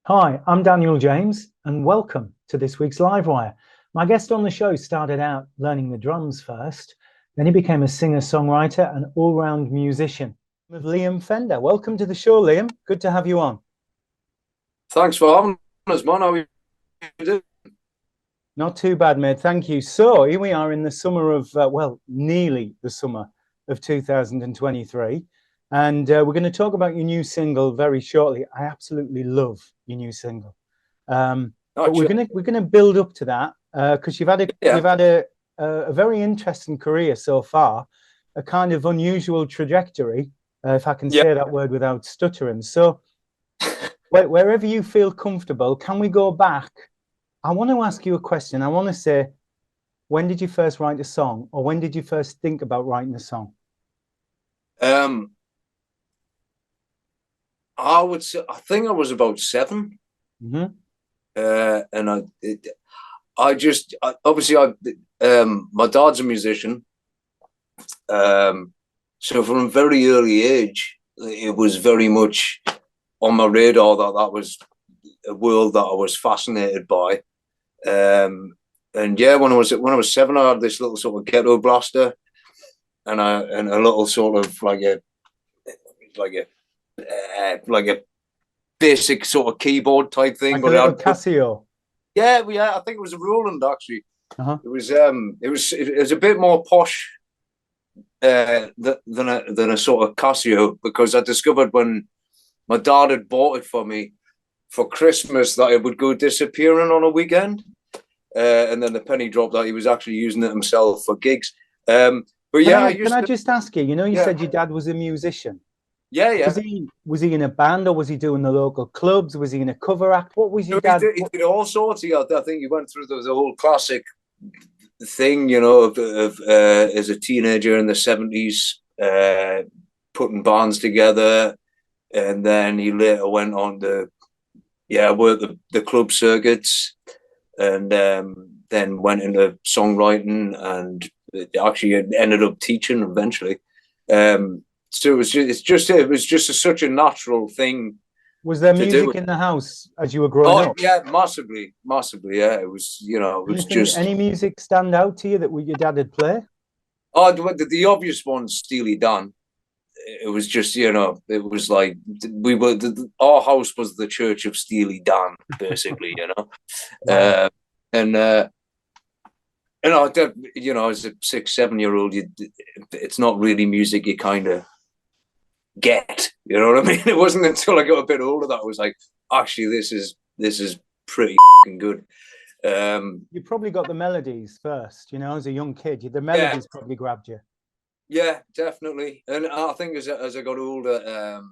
Hi, I'm Daniel James, and welcome to this week's Livewire. My guest on the show started out learning the drums first, then he became a singer-songwriter and all-round musician. With Liam Fender. Welcome to the show, Liam. Good to have you on. Thanks for having us, man. How are you doing? Not too bad, mate. Thank you. So here we are in the summer of, nearly the summer of 2023. And we're going to talk about your new single very shortly. I absolutely love your new single. But we're gonna build up to that because you've had a very interesting career so far, a kind of unusual trajectory, if I can Yeah. say that word without stuttering. So wherever you feel comfortable, can we go back? I want to ask you a question. I want to say, when did you first write a song, or when did you first think about writing a song? I would say I think I was about 7, Mm-hmm. and my dad's a musician, so from a very early age, it was very much on my radar that was a world that I was fascinated by. And yeah, when I was 7, I had this little sort of ghetto blaster, and a little sort of like a like a basic sort of keyboard type thing. Like a But it little had, Casio. yeah, I think it was a Roland actually. Uh-huh. It was a bit more posh than a sort of Casio, because I discovered when my dad had bought it for me for Christmas that it would go disappearing on a weekend, and then the penny dropped that he was actually using it himself for gigs. But Can yeah, I can I just ask you? You know, you yeah, said your dad was a musician. yeah, Was yeah. he in a band, or was he doing the local clubs? Was he in a cover act? What was your So dad? he did all sorts. I think he went through the whole classic thing, you know, of as a teenager in the 70s, putting bands together, and then he later went on to work the club circuits, and then went into songwriting, and actually ended up teaching eventually. So it was just such a natural thing Was there to do. music in the house as you were growing Oh up? yeah, massively, massively. Yeah, it was. It was Anything, just. any music stand out to you that your dad would play? Oh, the obvious one, Steely Dan. It was just, it was like our house was the church of Steely Dan, basically, Wow. and I, as a 6, 7 year old, it's not really music you kind of get, you know what I mean? It wasn't until I got a bit older that I was like, actually, this is pretty good. You probably got the melodies first, you know, as a young kid. The Yeah, melodies probably grabbed you. yeah, definitely. And I think as I got older,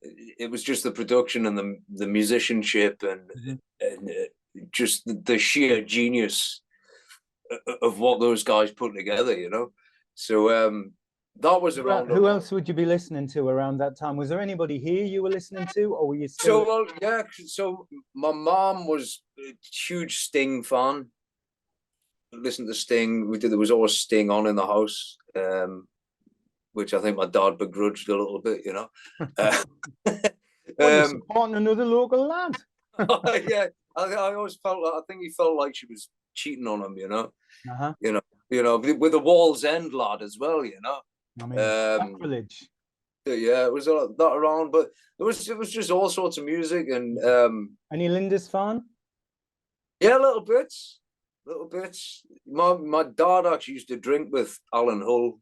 it was just the production and the musicianship, Mhm. and just the sheer genius of what those guys put together, So that was around a Who lot. else would you be listening to around that time? Was there anybody here you were listening to, or were you So still? well, yeah. So my mom was a huge Sting fan. Listened to Sting. There was always Sting on in the house, which I think my dad begrudged a little bit, Uh, What, you're um, supporting another local lad? yeah, I always felt like I think he felt like she was cheating on him, Uh-huh. you know, with the Wall's End lad as well, I mean, Um, sacrilege. yeah, it was that around, but it was just all sorts of music, and Any Linda's fan? yeah, little bits. My dad actually used to drink with Alan Hull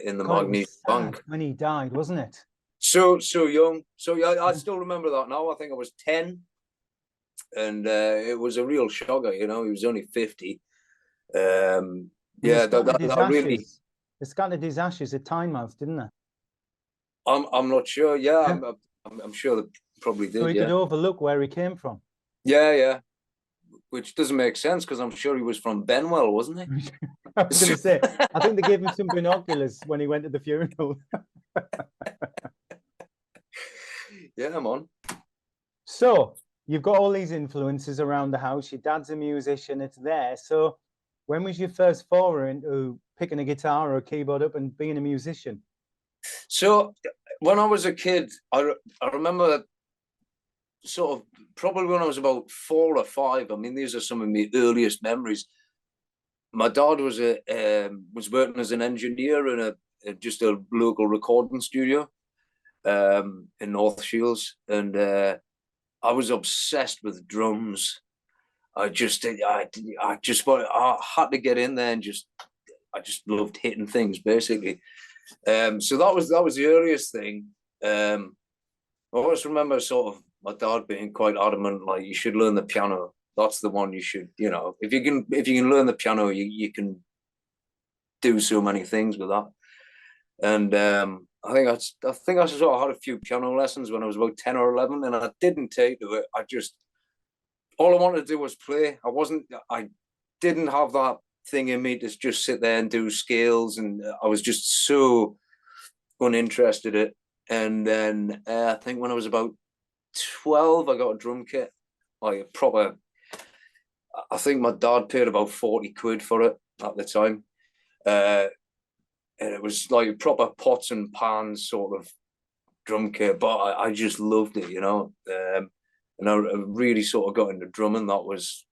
in the God, it was Magnesia sad Bank. when he died, wasn't it? So young. So yeah, I still remember that now. I think I was 10, and it was a real shocker. He was only 50. And they Yeah, scattered his that really. ashes. They scattered his ashes at Tynemouth, didn't they? I'm not sure. Yeah, Yeah. I'm sure they probably So did. he could Yeah, overlook where he came from. yeah. Which doesn't make sense because I'm sure he was from Benwell, wasn't he? I was going to say, I think they gave him some binoculars when he went to the funeral. Yeah, I'm on. So you've got all these influences around the house. Your dad's a musician, it's there. So when was your first foray into picking a guitar or a keyboard up and being a musician? So when I was a kid, I remember sort of probably when I was about 4 or 5. I mean, these are some of my earliest memories. My dad was was working as an engineer in just a local recording studio in North Shields, and I was obsessed with drums. I had to get in there and I just loved hitting things basically. So that was the earliest thing. I always remember sort of my dad being quite adamant, like, you should learn the piano. That's the one you should, you know, if you can learn the piano, you can do so many things with that. And I think I sort of had a few piano lessons when I was about 10 or 11, and I didn't take to it. All I wanted to do was play. I didn't have that thing in me to just sit there and do scales, and I was just so uninterested in it. And then I think when I was about 12, I got a drum kit, like a proper. I think my dad paid about 40 quid for it at the time. And it was like proper pots and pans sort of drum kit, but I just loved it, you know. And I really sort of got into drumming. That was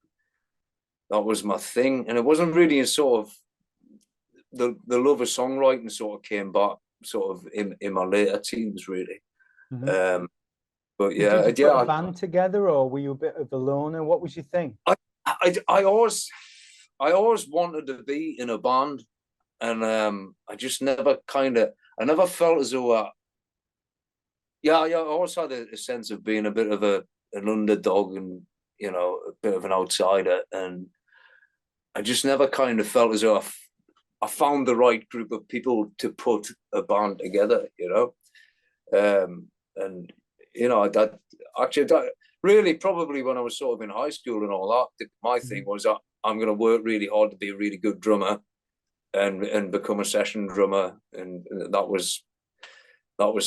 my thing, and it wasn't really a sort of the love of songwriting sort of came back sort of in my later teens, really. Mm-hmm. But yeah, Did you put a band together, or were you a bit of a loner? What was your thing? I always wanted to be in a band, and I just never I never felt as though I always had a sense of being a bit of an underdog, and you know, a bit of an outsider, and I just never kind of felt as though I found the right group of people to put a band together, you know. And you know, that really probably when I was sort of in high school and all that, my thing was that I'm going to work really hard to be a really good drummer and become a session drummer, and that was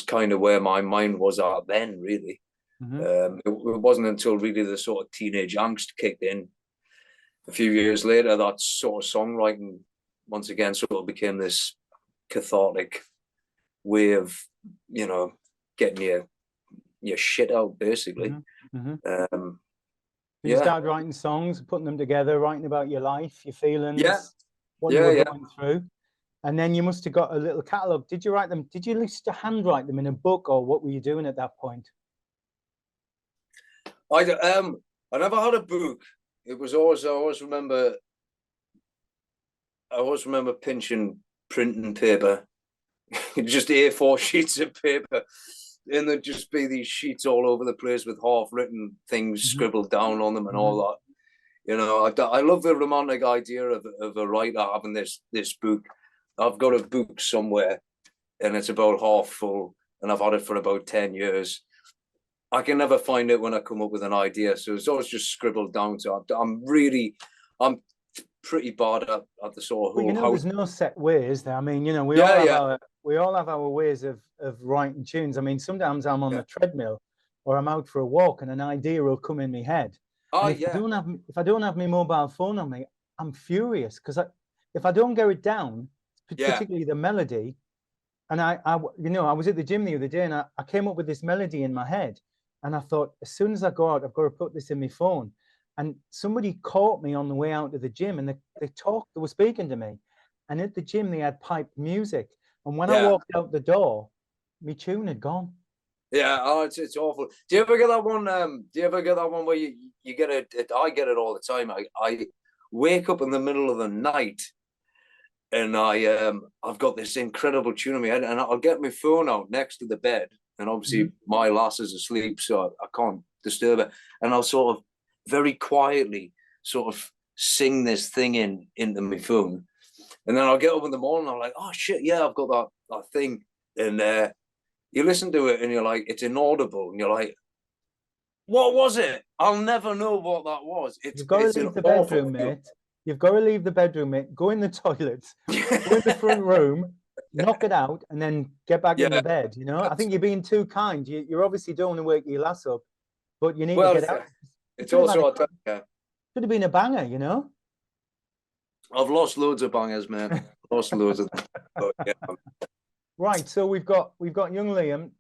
kind of where my mind was at then, really. It wasn't until really the sort of teenage angst kicked in a few years later that sort of songwriting once again sort of became this cathartic way of, you know, getting your shit out, basically. You started writing songs, putting them together, writing about your life, your feelings, what you were going through. And then you must have got a little catalogue. Did you write them? Did you used to handwrite them in a book, or what were you doing at that point? I never had a book. It was always I always remember pinching printing paper, just A4 sheets of paper, and there'd just be these sheets all over the place with half-written things scribbled down on them and all that. You know, I love the romantic idea of a writer having this book. I've got a book somewhere, and it's about half full, and I've had it for about 10 years. I can never find it when I come up with an idea, so it's always just scribbled down. So I'm pretty bad at the sort of whole there's no set ways there. I mean, you know, we all have our ways of writing tunes. I mean, sometimes I'm on the treadmill or I'm out for a walk and an idea will come in my head. If I don't have my mobile phone on me, I'm furious, because if I don't get it down, particularly the melody, and I was at the gym the other day and I came up with this melody in my head, and I thought, as soon as I go out, I've got to put this in my phone. And somebody caught me on the way out to the gym, and they were speaking to me. And at the gym, they had piped music. And when I walked out the door, my tune had gone. Yeah, it's awful. Do you ever get that one? Where you get it? I get it all the time. I wake up in the middle of the night, and I've got this incredible tune in my head, and I'll get my phone out next to the bed, and obviously my lass is asleep, so I can't disturb her, and I'll sort of very quietly sort of sing this thing into my phone, and then I'll get up in the morning, I'm like, oh shit, yeah, I've got that thing, and you listen to it and you're like, it's inaudible, and you're like, what was it? I'll never know what that was. You've got to leave the bedroom, mate. You've got to leave the bedroom, mate. Go in the toilet, go in the front room, knock it out, and then get back in the bed. You know, I think you're being too kind. You're obviously don't want to wake your lass up, but you need to get out. It's also should have been a banger, you know. I've lost loads of bangers, man. Lost loads of them. But, Right, so we've got young Liam,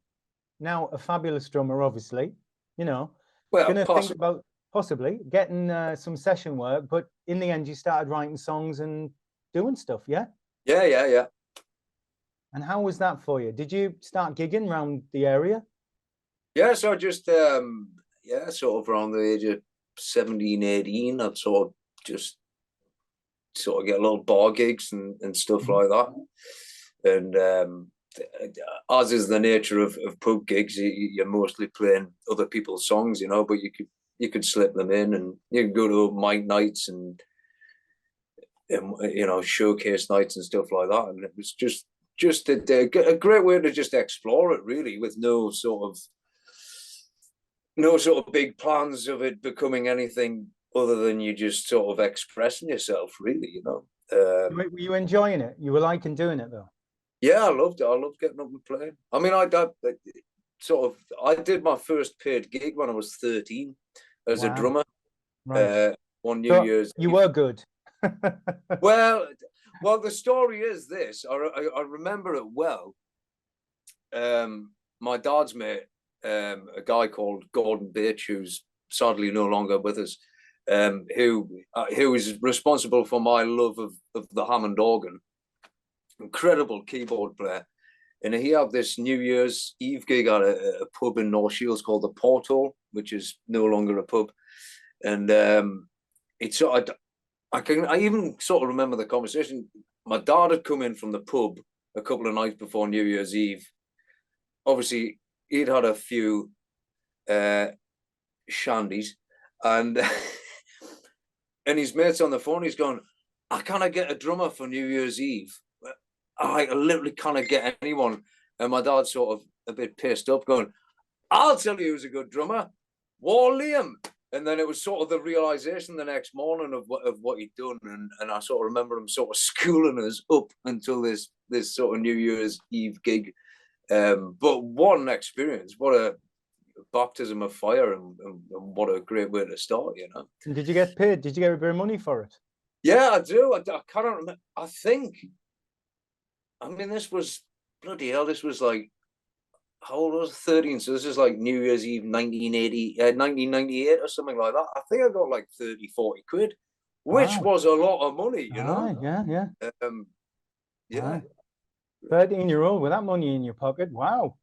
now a fabulous drummer, obviously, you know. Well, Gonna think possibly. about possibly getting some session work, but in the end, you started writing songs and doing stuff, yeah? Yeah, yeah, yeah. And how was that for you? Did you start gigging around the area? Yeah, so I just yeah, sort of around the age of 17, 18, I'd sort of get little bar gigs and stuff Mhm. like that. And as is the nature of pub gigs, you're mostly playing other people's songs, you know, but you could slip them in, and you can go to mic nights and you know, showcase nights and stuff like that. And it was just a great way to just explore it, really, with no sort of big plans of it becoming anything other than you just sort of expressing yourself, really, you know. Were you enjoying it? You were liking doing it though? Yeah, I loved it. I loved getting up and playing. I mean, I did my first paid gig when I was 13 as a Wow. drummer. Right. Uh, on New So Year's you Eve. were good. Well, the story is this. I remember it well. My dad's mate, a guy called Gordon Bates, who's sadly no longer with us, who is responsible for my love of the Hammond organ. Incredible keyboard player. And he had this New Year's Eve gig at a pub in North Shields called the Porthole, which is no longer a pub. And it's sort of, I even sort of remember the conversation. My dad had come in from the pub a couple of nights before New Year's Eve. Obviously, he'd had a few shandies, and and his mates on the phone. He's going, "I can't get a drummer for New Year's Eve. I literally can't get anyone." And my dad's sort of a bit pissed up, going, "I'll tell you who's a good drummer, War Liam." And then it was sort of the realization the next morning of what he'd done, and I sort of remember him sort of schooling us up until this sort of New Year's Eve gig. But what an experience! What a baptism of fire, and what a great way to start, you know. And did you get paid? Did you get a bit of money for it? Yeah, I do. I can't remember. I think. I mean, this was bloody hell. This was like, how old was I? 13. So this is like New Year's Eve 1998 or something like that. I think I got like 30, 40 quid, which Wow. was a lot of money, you Ah, know. yeah, yeah. Yeah. Wow. 13-year-old with that money in your pocket. Wow.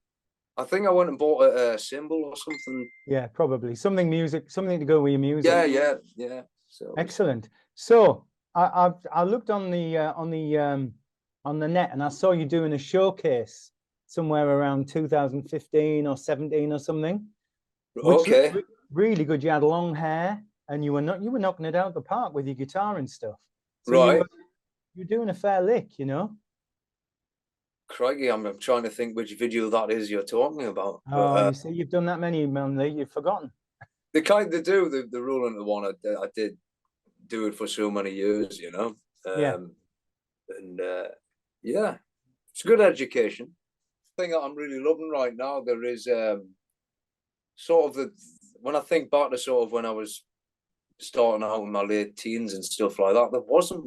I think I went and bought a cymbal or something. Yeah, probably something music, something to go with your music. Yeah, yeah, yeah. So it was, Excellent. So I looked on the net and I saw you doing a showcase somewhere around 2015 or 17 or something, which looked okay. really good. You had long hair and you were knocking it out the park with your guitar and stuff. So Right. you're doing a fair lick, you know. Crikey, I'm trying to think which video that is you're talking about. But Oh, you see, you've done that many, Manly, you've forgotten. the kind they do the rule and the one I did do it for so many years, you know. Yeah. And yeah, it's good education. The thing that I'm really loving right now, there is sort of when I think back to sort of when I was starting out in my late teens and stuff like that, there wasn't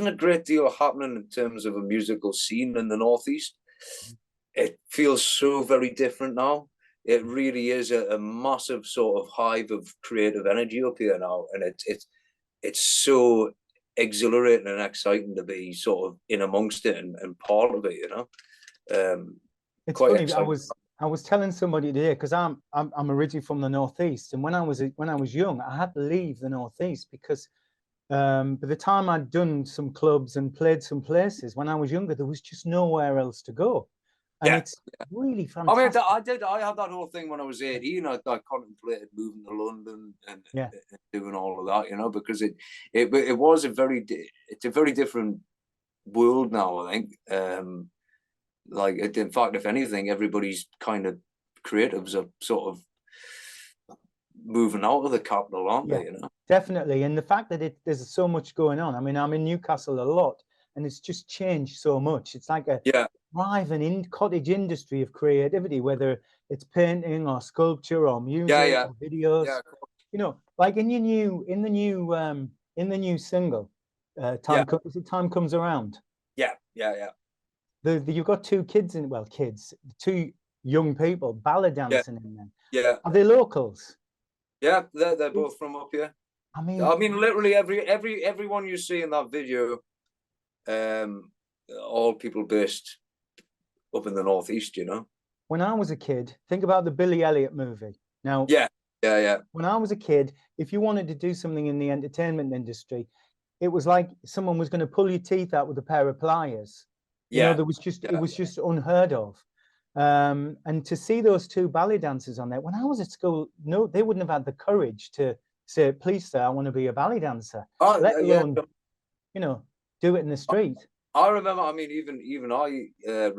a great deal happening in terms of a musical scene in the Northeast. It feels so very different now. It really is a massive sort of hive of creative energy up here now, and it's so exhilarating and exciting to be sort of in amongst it and part of it, you know. It's Quite funny. exciting. I was telling somebody today because I'm originally from the Northeast, and when I was young, I had to leave the Northeast because by the time I'd done some clubs and played some places when I was younger, there was just nowhere else to go, and Yeah. it's really I mean, fantastic. I had that whole thing when I was 18. I contemplated moving to London Yeah, and doing all of that, you know, because it was it's a very different world now, I think. Like, in fact, if anything, everybody's kind of creatives are sort of moving out of the capital, aren't yeah, they? You know? definitely. And the fact that there's so much going on. I mean, I'm in Newcastle a lot, and it's just changed so much. It's like a Yeah, thriving in cottage industry of creativity, whether it's painting or sculpture or yeah, music yeah, or videos. yeah, You know, like in the new single, yeah, is it Time Comes Around? yeah, yeah, yeah. You've got two kids in, well, kids, two young people ballet Yeah, dancing in there. yeah, Are they locals? yeah. They're both from up here. I I mean, mean, literally everyone you see in that video, all people based up in the northeast. You know. when I was a kid, think about the Billy Elliot movie. Now, Yeah, yeah, yeah. when I was a kid, if you wanted to do something in the entertainment industry, it was like someone was going to pull your teeth out with a pair of pliers. You know, Yeah, there was just it yeah. was just unheard of. And to see those two ballet dancers on there, when I was at school, no, they wouldn't have had the courage to say, "Please, sir, I want to be a ballet dancer," Oh, let yeah. alone, you know, do it in the street. I remember. I mean, even I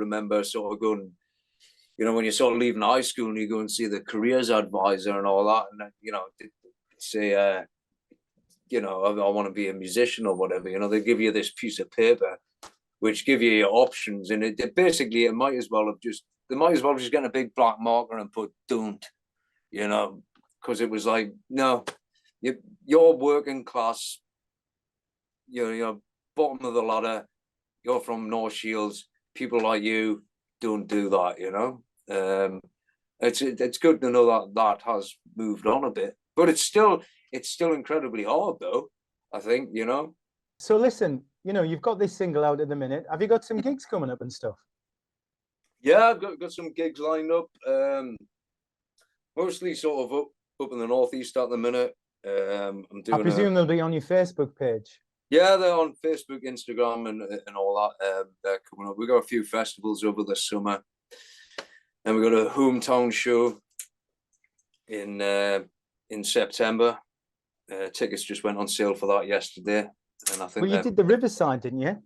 remember sort of going. You know, when you're sort of leaving high school and you go and see the careers advisor and all that, and you know, say, you know, I want to be a musician or whatever. You know, they give you this piece of paper which give you your options, and it basically it might as well have just they might as well just get a big black marker and put "don't," you know, because it was like no, you're working class, you're bottom of the ladder, you're from North Shields, people like you don't do that, you know. It's good to know that that has moved on a bit, but it's still incredibly hard though. I think you know. So listen, you know, you've got this single out at the minute. Have you got some gigs coming up and stuff? Yeah, I've got some gigs lined up. Mostly sort of up in the northeast at the minute. I'm I doing presume they'll be on your Facebook page. yeah, they're on Facebook, Instagram, and all that. They're coming up. We got a few festivals over the summer, and we got a hometown show in September. Tickets just went on sale for that yesterday, and I think Well, you did the Riverside, didn't you?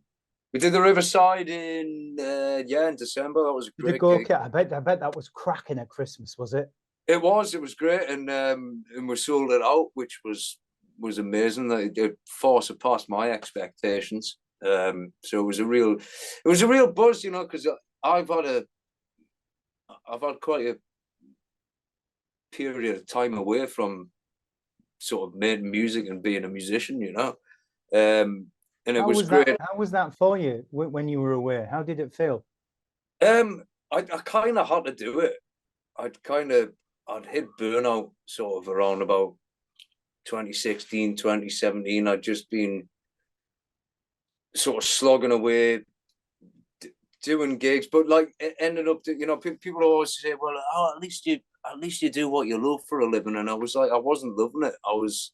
we did the Riverside in in December. That was a You did great go. gig. Okay, I bet that was cracking at Christmas, was it? It was great, and we sold it out, which was amazing. It far surpassed my expectations. So it was a real buzz, you know, because I've had quite a period of time away from sort of making music and being a musician, you know. And it How was was that? great. How was that for you when you were away? How did it feel? I kind of had to do it. I'd hit burnout sort of around about 2016, 2017. I'd just been sort of slogging away, doing gigs, but like it ended up, you know, people always say, "Well, oh, at least you do what you love for a living." And I was like, I wasn't loving it. I was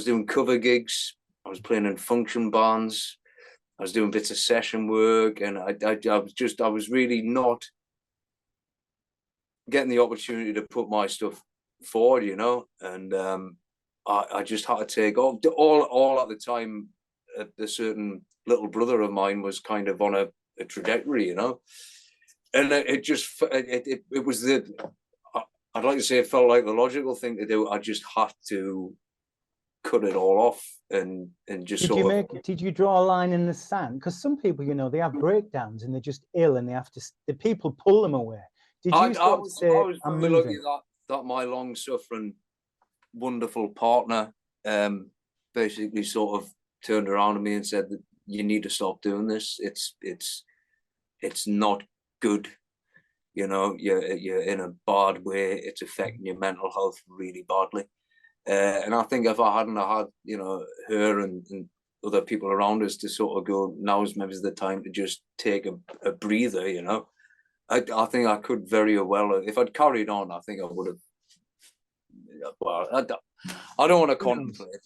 doing cover gigs. I was playing in function bands. I was doing bits of session work, and I was really not getting the opportunity to put my stuff forward, you know. And I just had to take all at the time. A certain little brother of mine was kind of on a trajectory, you know, and it was I'd like to say it felt like the logical thing to do. I just had to cut it all off and just Did you draw a line in the sand? Because some people, you know, they have breakdowns and they're just ill and they have to. The people pull them away. Did you I sort of was say, "I'm very lucky moving"? that my long suffering wonderful partner basically sort of turned around to me and said that you need to stop doing this. It's not good. You know, you're in a bad way. It's affecting your mental health really badly. And I think if I hadn't had, you know, her and other people around us to sort of go, now's maybe the time to just take a breather, you know. I think I could very well, if I'd carried on, I think I would have. Well, I don't want to contemplate.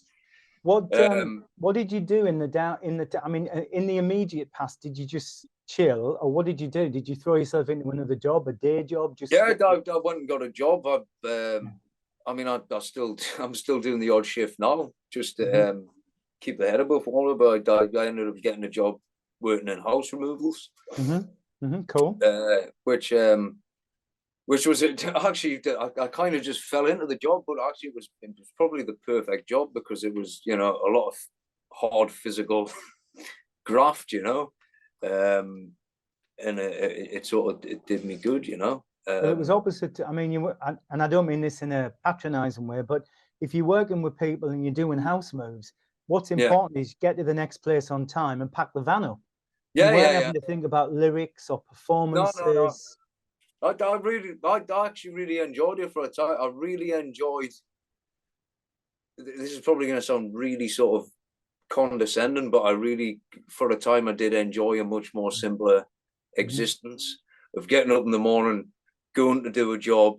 What did you do in the down in the? I mean, in the immediate past, did you just chill, or what did you do? Did you throw yourself into another job, a day job? Just Yeah, I went and got a job. I mean, I'm still doing the odd shift now, just to keep the head above water. But I ended up getting a job working in house removals. Cool. Which was actually I kind of just fell into the job, but actually it was probably the perfect job because it was, you know, a lot of hard physical graft, you know, and it sort of it did me good, you know. Well, it was opposite. I mean, and I don't mean this in a patronizing way, but if you're working with people and you're doing house moves, what's important is get to the next place on time and pack the van up. You weren't having to think about lyrics or No, performances. I actually really enjoyed it for a time. I really enjoyed. This is probably going to sound really sort of condescending, but I really, for a time, I did enjoy a much more simpler existence of getting up in the morning, going to do a job,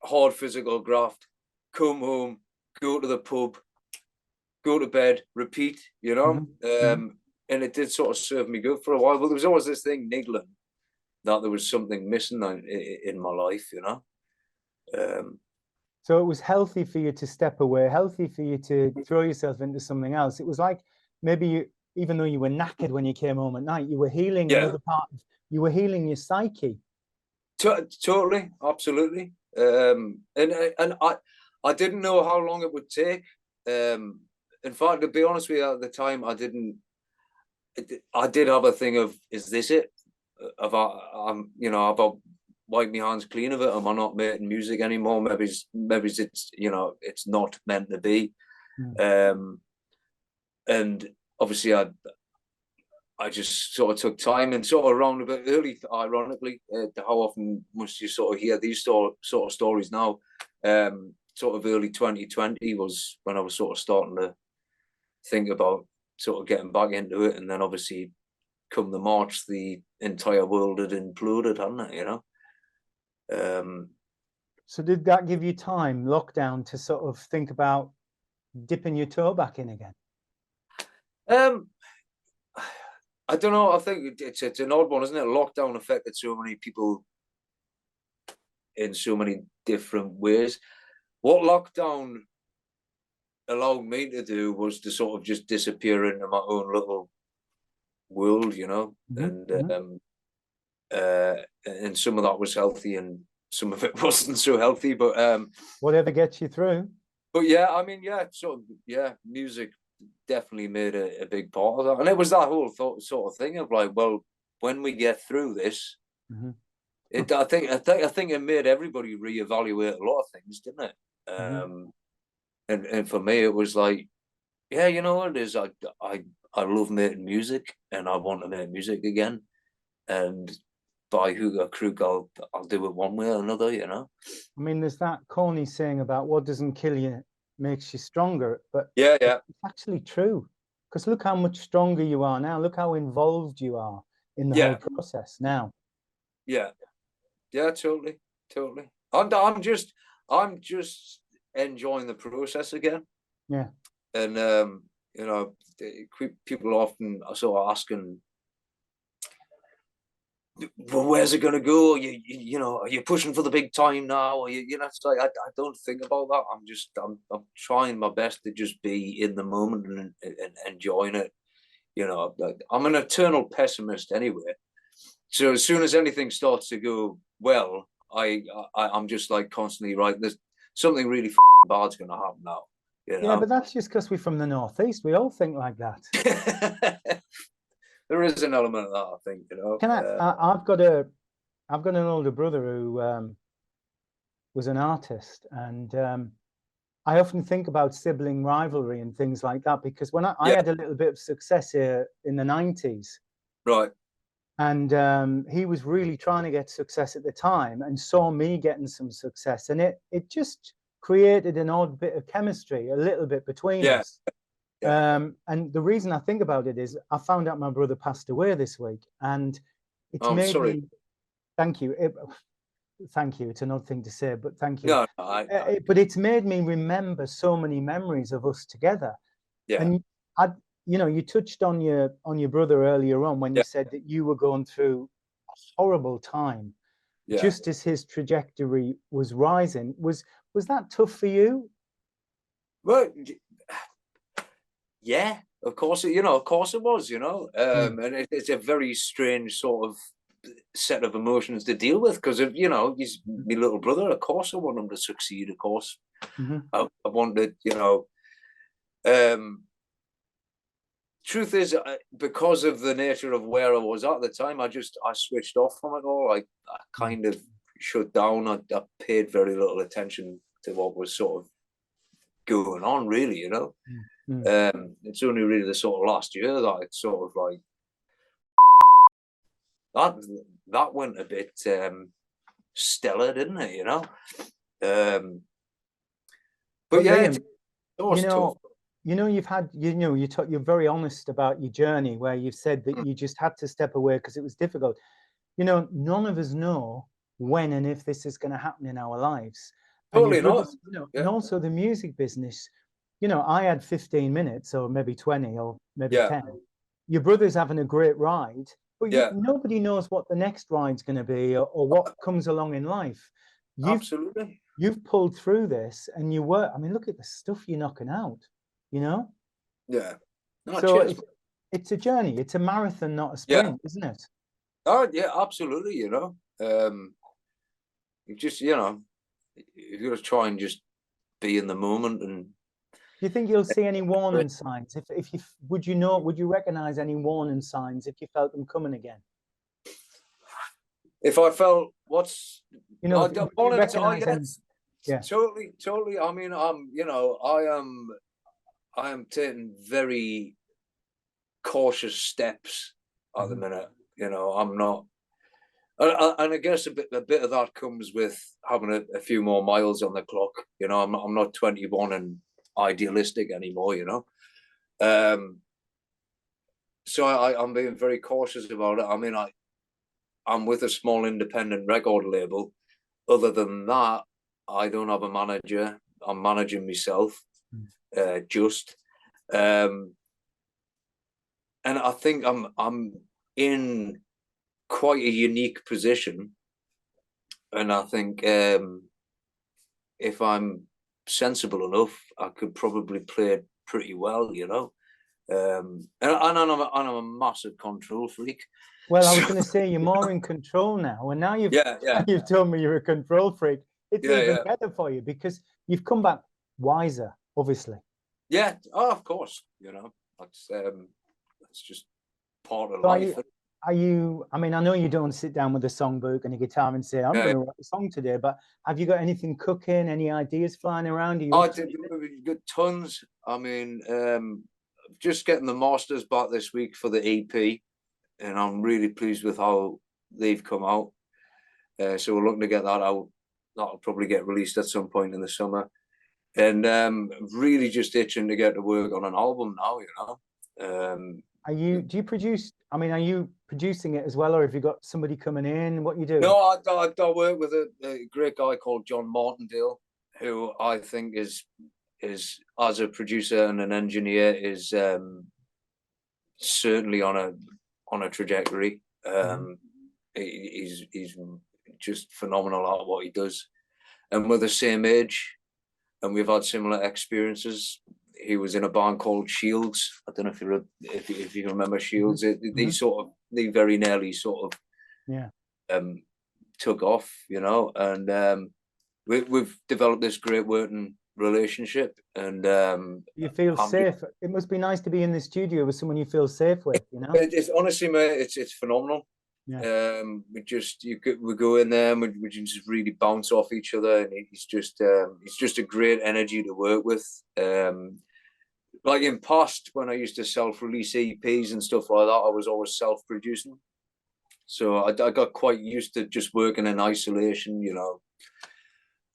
hard physical graft, come home, go to the pub, go to bed, repeat, you know. And it did sort of serve me good for a while, but there was always this thing niggling that there was something missing in my life, you know. So it was healthy for you to step away, healthy for you to throw yourself into something else. It was like maybe you, even though you were knackered when you came home at night, you were healing another part. You were healing your psyche. Totally, absolutely. And I didn't know how long it would take. In fact, to be honest with you, at the time, I did have a thing of, is this it? Have I wiped my hands clean of it? Am I not making music anymore? Maybe it's, you know, it's not meant to be. And obviously I just sort of took time, and sort of around a bit early, ironically, how often must you sort of hear these sort of stories now? Sort of early 2020 was when I was sort of starting to think about sort of getting back into it. And then obviously come the March, the entire world had imploded, hadn't it, you know? So did that give you time, lockdown, to sort of think about dipping your toe back in again? I don't know. I think it's an odd one, isn't it? Lockdown affected so many people in so many different ways. What lockdown allowed me to do was to sort of just disappear into my own little world, you know. And some of that was healthy, and some of it wasn't so healthy. But whatever gets you through. But yeah, I mean, music definitely made a big part of that, and it was that whole sort of thing of like, well, when we get through this, I think it made everybody reevaluate a lot of things, didn't it? And for me, it was like, yeah, you know what it is. I love making music, and I want to make music again, and by hook or crook, I'll do it one way or another, you know. I mean, there's that corny saying about what doesn't kill you makes you stronger, but it's actually true, because look how much stronger you are now. Look how involved you are in the whole process now. Yeah, totally. I'm just enjoying the process again. Yeah. And you know, people often are sort of asking, well, where's it going to go? You know, are you pushing for the big time now? Or you know, it's like I don't think about that. I'm trying my best to just be in the moment and enjoying it. You know, I'm an eternal pessimist anyway. So as soon as anything starts to go well, I'm just like constantly, right, there's something really bad's going to happen now. You know? Yeah, but that's just because we're from the Northeast. We all think like that. There is an element of that, I think, you know. I've got an older brother who was an artist, and I often think about sibling rivalry and things like that, because when I had a little bit of success here in the 90s, right, and he was really trying to get success at the time and saw me getting some success, and it just created an odd bit of chemistry, a little bit between us. And the reason I think about it is I found out my brother passed away this week, and it's made me. Thank you. Thank you. It's an odd thing to say, but thank you. No, but it's made me remember so many memories of us together. Yeah. And you know, you touched on your brother earlier on when you said that you were going through a horrible time, just as his trajectory was rising. Was that tough for you? Well, yeah, of course, you know, of course it was, you know, and it's a very strange sort of set of emotions to deal with, because of, you know, he's my little brother. Of course I want him to succeed. Of course I wanted, you know, truth is, because of the nature of where I was at the time, I switched off from it all. I kind of shut down. I paid very little attention to what was sort of going on, really, you know. It's only really the sort of last year that it's sort of like that went a bit stellar, didn't it? You know. But yeah, Liam, it was tough. you're very honest about your journey, where you've said that you just had to step away because it was difficult. None of us know when and if this is going to happen in our lives. Totally not. And also the music business, I had 15 minutes or maybe 20 or maybe 10. Your brother's having a great ride, but nobody knows what the next ride's going to be or what comes along in life. Absolutely. You've pulled through this and you work. I mean, look at the stuff you're knocking out, Yeah. No, so it's a journey. It's a marathon, not a sprint, isn't it? Oh, yeah, absolutely. You just, you've got to try and just be in the moment. And do you think you'll see any warning signs? Would you recognize any warning signs if you felt them coming again? If I felt yeah, totally. I mean, I am taking very cautious steps at the minute. I'm not, and I guess a bit of that comes with having a few more miles on the clock. I'm not 21 and idealistic anymore. So I'm being very cautious about it. I mean, I'm with a small independent record label. Other than that, I don't have a manager. I'm managing myself, and I think I'm in quite a unique position, and I think if I'm sensible enough, I could probably play it pretty well, and I'm a massive control freak. Well, I was going to say you're more in control now, and now you've told me you're a control freak. It's even better for you because you've come back wiser, obviously. Yeah, of course. That's just part of life. I mean, I know you don't sit down with a songbook and a guitar and say, I'm going to write a song today, but have you got anything cooking, any ideas flying around? I did good tons. I mean, just getting the masters back this week for the EP, and I'm really pleased with how they've come out. So we're looking to get that out. That'll probably get released at some point in the summer. And really just itching to get to work on an album now, do you produce? I mean, are you producing it as well, or have you got somebody coming in? What you do? No, I work with a great guy called John Martindale, who I think is as a producer and an engineer is certainly on a trajectory. He's just phenomenal at what he does, and we're the same age, and we've had similar experiences. He was in a band called Shields. I don't know if you remember Shields. They very nearly took off, and we've developed this great working relationship. And you feel safe. It must be nice to be in the studio with someone you feel safe with. It's honestly, mate, it's phenomenal. Yeah. We go in there and we just really bounce off each other, and it's just a great energy to work with. Like in past, when I used to self-release EPs and stuff like that, I was always self-producing. So I got quite used to just working in isolation,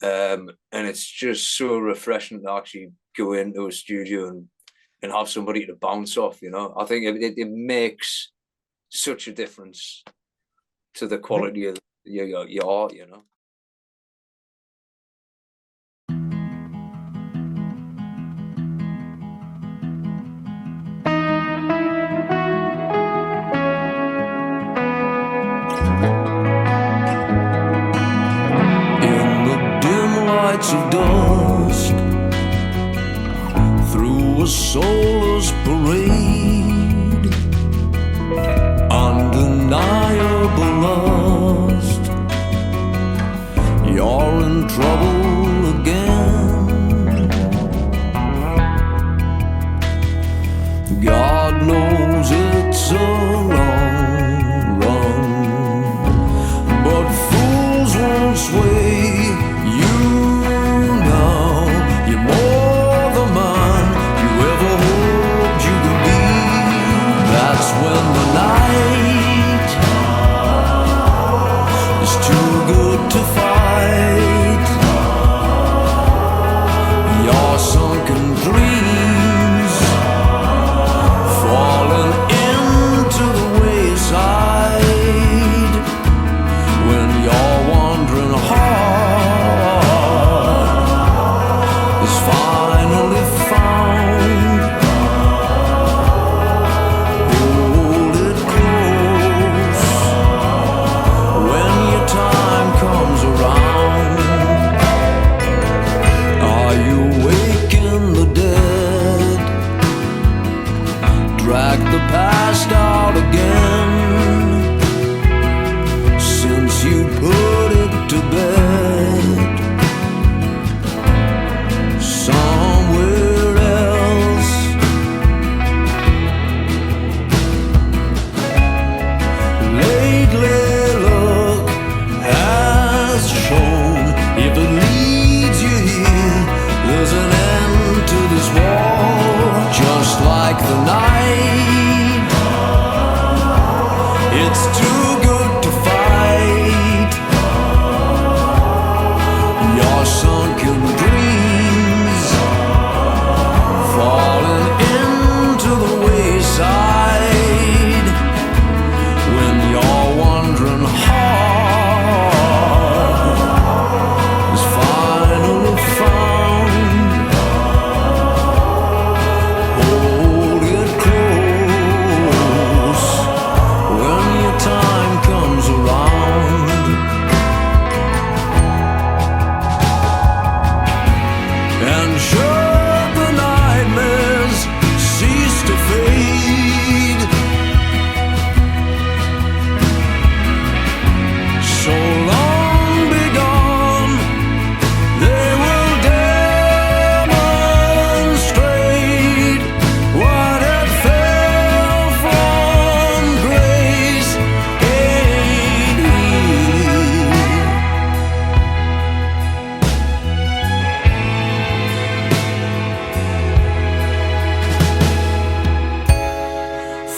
and it's just so refreshing to actually go into a studio and have somebody to bounce off. I think it makes such a difference to the quality of your art, Of dusk through a soulless parade, undeniable lust, you're in trouble again. God knows it's a long run, but fools won't sway you. You're more the man you ever hoped you could be. That's when the night too good to fight. Your sunken dreams falling into the wayside when your wandering heart is finally found. Hold it close when your time comes around. Are you waking the dead? Drag the past out again. Since you put it to bed somewhere else. Lately, luck has shown if it leads you here, there's an end to this war. Just like the night, it's too good to fight. Your sunken dreams falling into the wayside when your wandering heart is finally found. Hold it close when your time comes around. And should the nightmares cease to fade, so long be gone, they will demonstrate what had fell from grace ain't here.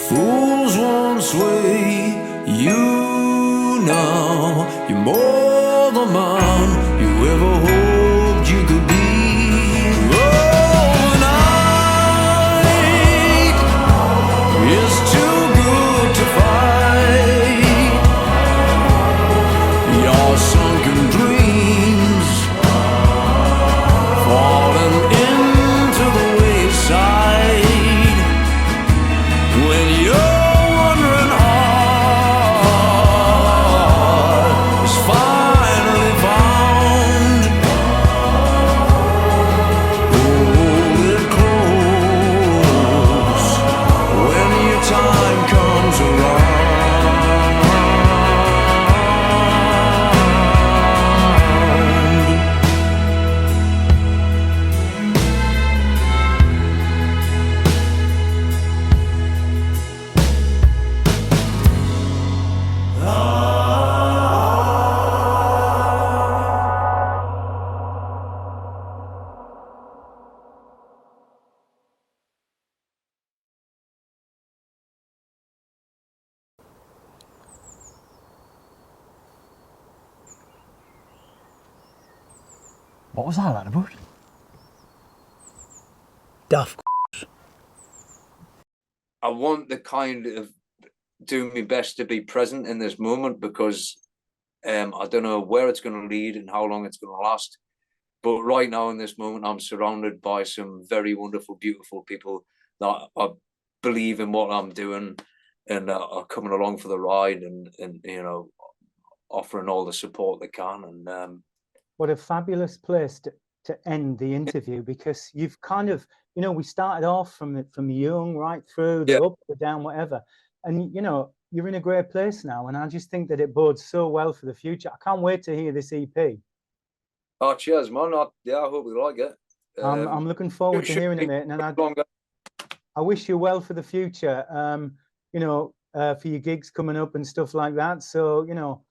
Fools won't sway you now. You're more the man you ever hoped you could be. Oh, the night is too good to fight. Your sunken dreams falling into the wayside when your wandering heart is finally found. Hold it close when your time comes around. What was that about? Daft. I want the kind of doing my best to be present in this moment because I don't know where it's going to lead and how long it's going to last. But right now in this moment, I'm surrounded by some very wonderful, beautiful people that I believe in what I'm doing and are coming along for the ride and you know, offering all the support they can. And What a fabulous place to end the interview, because you've kind of, you know, we started off from the young right through the up, the down, whatever, and you know, you're in a great place now, and I just think that it bodes so well for the future. I can't wait to hear this EP. oh, cheers, man! I hope you like it. I'm looking forward to hearing it, mate, and I wish you well for the future. You know, for your gigs coming up and stuff like that. So, you know,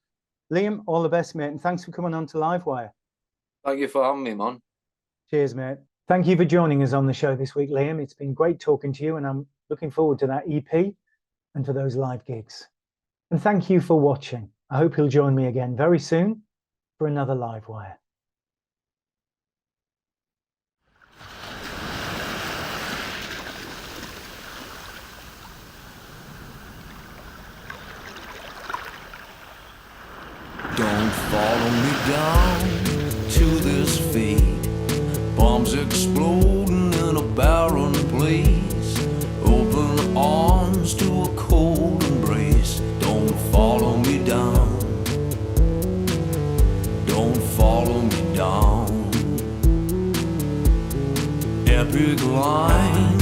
Liam, all the best, mate, and thanks for coming on to Livewire. Thank you for having me, man. Cheers, mate. Thank you for joining us on the show this week, Liam. It's been great talking to you, and I'm looking forward to that EP and for those live gigs. And thank you for watching. I hope you'll join me again very soon for another Live Wire. Don't follow me down to this fate. Bombs exploding in a barren place. Open arms to a cold embrace. Don't follow me down. Don't follow me down. Epic line